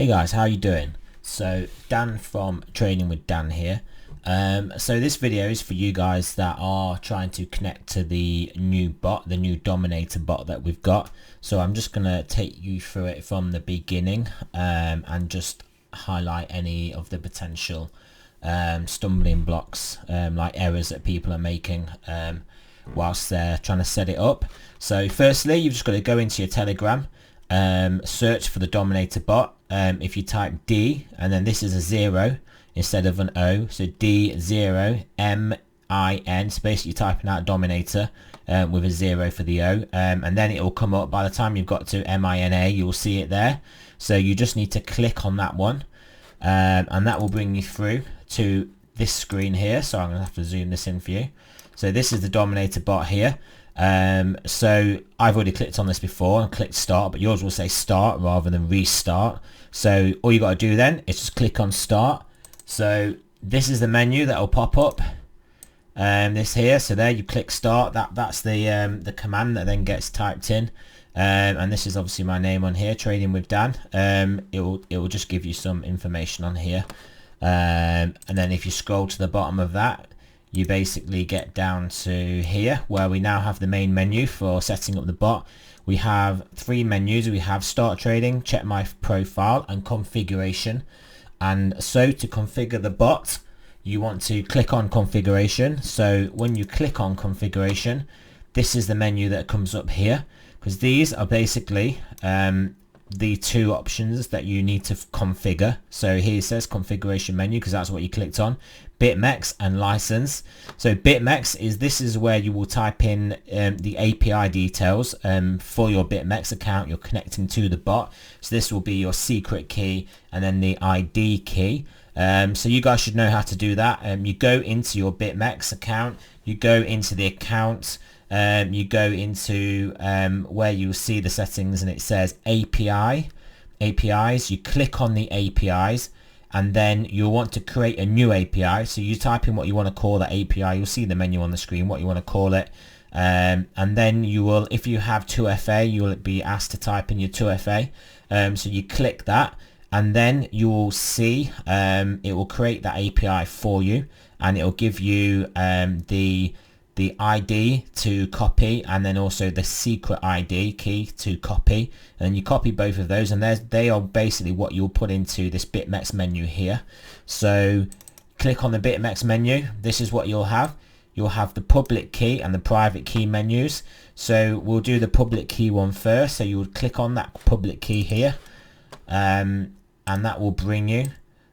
Hey guys, how you doing? So Dan from Trading with Dan here. So this video is for you guys that are trying to connect to the new bot, the new Dominator bot that we've got. So I'm just gonna take you through it from the beginning and just highlight any of the potential stumbling blocks, like errors that people are making whilst they're trying to set it up. So firstly, you've just got to go into your Telegram, search for the Dominator bot. If you type D and then this is a 0 instead of an O, so D0 MIN, so basically you're typing out Dominator with a 0 for the O, and then it will come up. By the time you've got to MINA, you'll see it there. So you just need to click on that one, and that will bring you through to this screen here. So I'm going to have to zoom this in for you. So this is the Dominator bot here. So I've already clicked on this before and clicked start, but yours will say start rather than restart. So all you got to do then is just click on start. So this is the menu that will pop up, this here. So there you click start. That's the command that then gets typed in, and this is obviously my name on here, Trading with Dan. It will just give you some information on here, and then if you scroll to the bottom of that, you basically get down to here where we now have the main menu for setting up the bot. We have three menus. We have start trading, check my profile, and configuration. And so to configure the bot, you want to click on configuration. So when you click on configuration, this is the menu that comes up here, because these are basically the two options that you need to configure. So here it says configuration menu because that's what you clicked on. Bitmex and license. So Bitmex this is where you will type in the API details for your Bitmex account you're connecting to the bot. So this will be your secret key and then the ID key. So you guys should know how to do that. You go into your Bitmex account, you go into the account, you go into where you'll see the settings and it says APIs. You click on the APIs and then you'll want to create a new API. So you type in what you want to call that API. You'll see the menu on the screen, what you want to call it. And then you will, if you have 2FA, you will be asked to type in your 2FA. So you click that and then you will see it will create that API for you, and it will give you the ID to copy and then also the secret ID key to copy, and you copy both of those, and they are basically what you'll put into this Bitmex menu here. So click on the Bitmex menu. This is what you'll have. You'll have the public key and the private key menus. So we'll do the public key one first. So you would click on that public key here, and that will bring you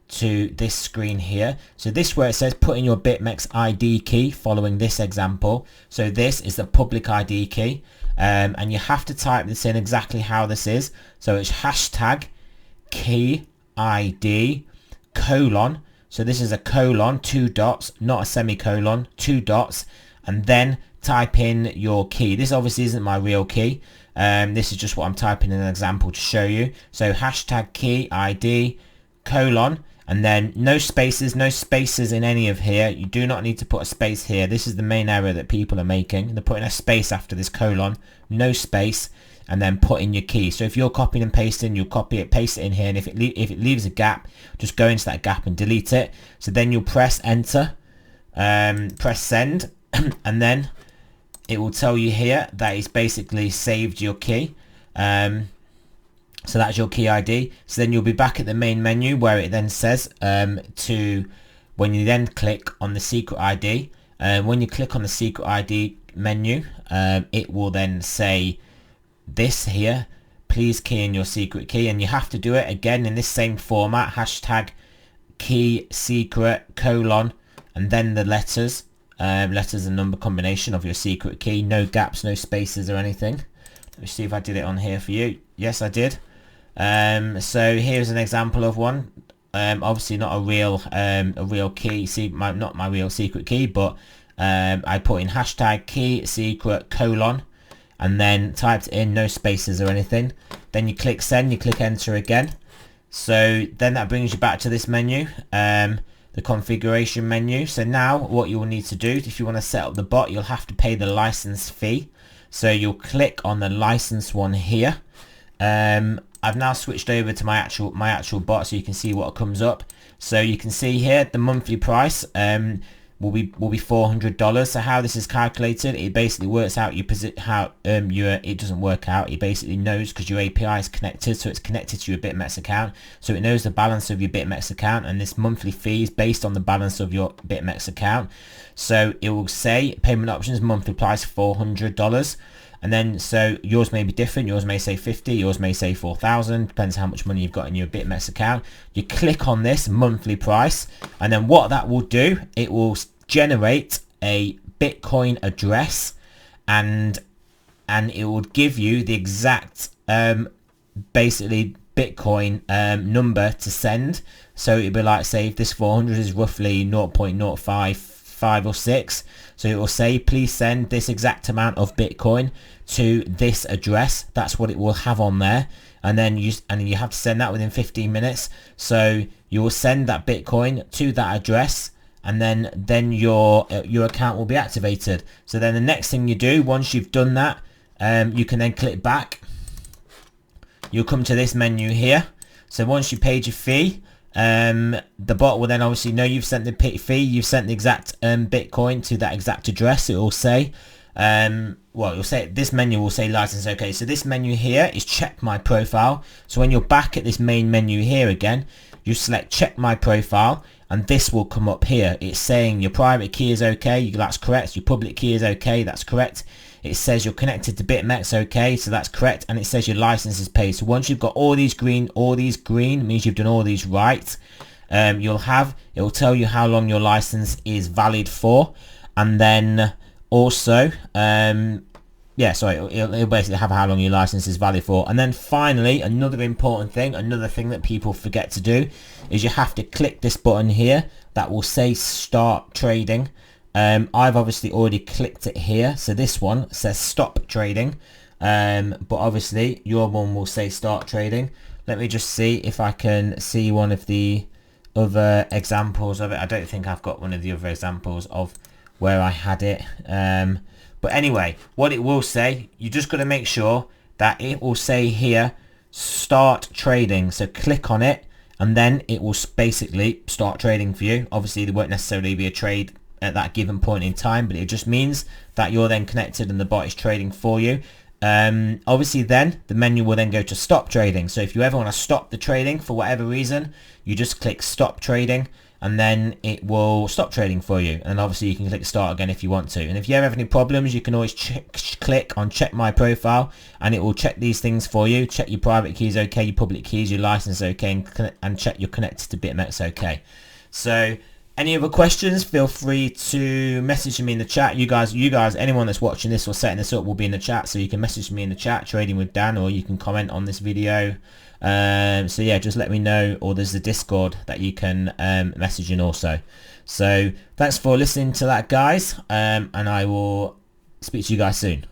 to this screen here. So this where it says put in your Bitmex ID key following this example. So this is the public ID key, and you have to type this in exactly how this is. So it's hashtag key ID colon. So this is a colon, 2 dots, not a semicolon, 2 dots, and then type in your key. This obviously isn't my real key. This is just what I'm typing in an example to show you. So hashtag key ID colon, and then no spaces in any of here. You do not need to put a space here. This is the main error that people are making. They're putting a space after this colon, no space, and then put in your key. So if you're copying and pasting, you'll copy it, paste it in here, and if it leaves a gap, just go into that gap and delete it. So then you'll press enter, press send, and then it will tell you here that it's basically saved your key. So that's your key ID. So then you'll be back at the main menu where it then says when you then click on the secret ID. When you click on the secret ID menu, it will then say this here, please key in your secret key, and you have to do it again in this same format, hashtag key secret colon, and then the letters and number combination of your secret key, no gaps, no spaces or anything. Let me see if I did it on here for you. Yes, I did. So here's an example of one. Obviously not a real key, not my real secret key, but I put in hashtag key secret colon and then typed in, no spaces or anything. Then you click send, you click enter again. So then that brings you back to this menu, the configuration menu. So now what you will need to do, if you want to set up the bot, you'll have to pay the license fee. So you'll click on the license one here. I've now switched over to my actual bot, so you can see what comes up. So you can see here the monthly price will be $400. So how this is calculated, it basically works out it doesn't work out. It basically knows, because your API is connected, so it's connected to your Bitmex account, so it knows the balance of your Bitmex account, and this monthly fee is based on the balance of your Bitmex account. So it will say payment options, monthly price $400. And then, so yours may be different. Yours may say 50, yours may say 4,000, depends how much money you've got in your Bitmex account. You click on this monthly price, and then what that will do, it will generate a Bitcoin address, and it will give you the exact basically Bitcoin number to send. So it'll be like, say if this 400 is roughly 0.055 or 6, so it will say please send this exact amount of Bitcoin to this address. That's what it will have on there, and then you have to send that within 15 minutes. So you will send that Bitcoin to that address, and then your account will be activated. So then the next thing you do, once you've done that, you can then click back. You'll come to this menu here. So once you paid your fee, the bot will then obviously know you've sent the fee, you've sent the exact Bitcoin to that exact address. It will say, well, you'll say, this menu will say license okay. So this menu here is check my profile. So when you're back at this main menu here again, you select check my profile, and this will come up here. It's saying your private key is okay, that's correct. Your public key is okay, that's correct. It says you're connected to Bitmex, okay, so that's correct. And it says your license is paid. So once you've got all these green means you've done all these right. It will tell you how long your license is valid for, and then also it'll basically have how long your license is valid for. And then finally, another important thing, another thing that people forget to do, is you have to click this button here that will say start trading. I've obviously already clicked it here, so this one says stop trading, but obviously your one will say start trading. Let me just see if I can see one of the other examples of it. I don't think I've got one of the other examples of where I had it, but anyway, what it will say, you just got to make sure that it will say here start trading. So click on it, and then it will basically start trading for you. Obviously there won't necessarily be a trade at that given point in time, but it just means that you're then connected and the bot is trading for you. Obviously then the menu will then go to stop trading. So if you ever want to stop the trading for whatever reason, you just click stop trading, and then it will stop trading for you. And obviously you can click start again if you want to. And if you ever have any problems, you can always click on check my profile, and it will check these things for you. Check your private keys okay, your public keys, your license okay, and check you're connected to Bitmex okay. So any other questions, feel free to message me in the chat. You guys, anyone that's watching this or setting this up will be in the chat, so you can message me in the chat, Trading with Dan, or you can comment on this video. So yeah, just let me know, or there's the Discord that you can message in also. So thanks for listening to that, guys, and I will speak to you guys soon.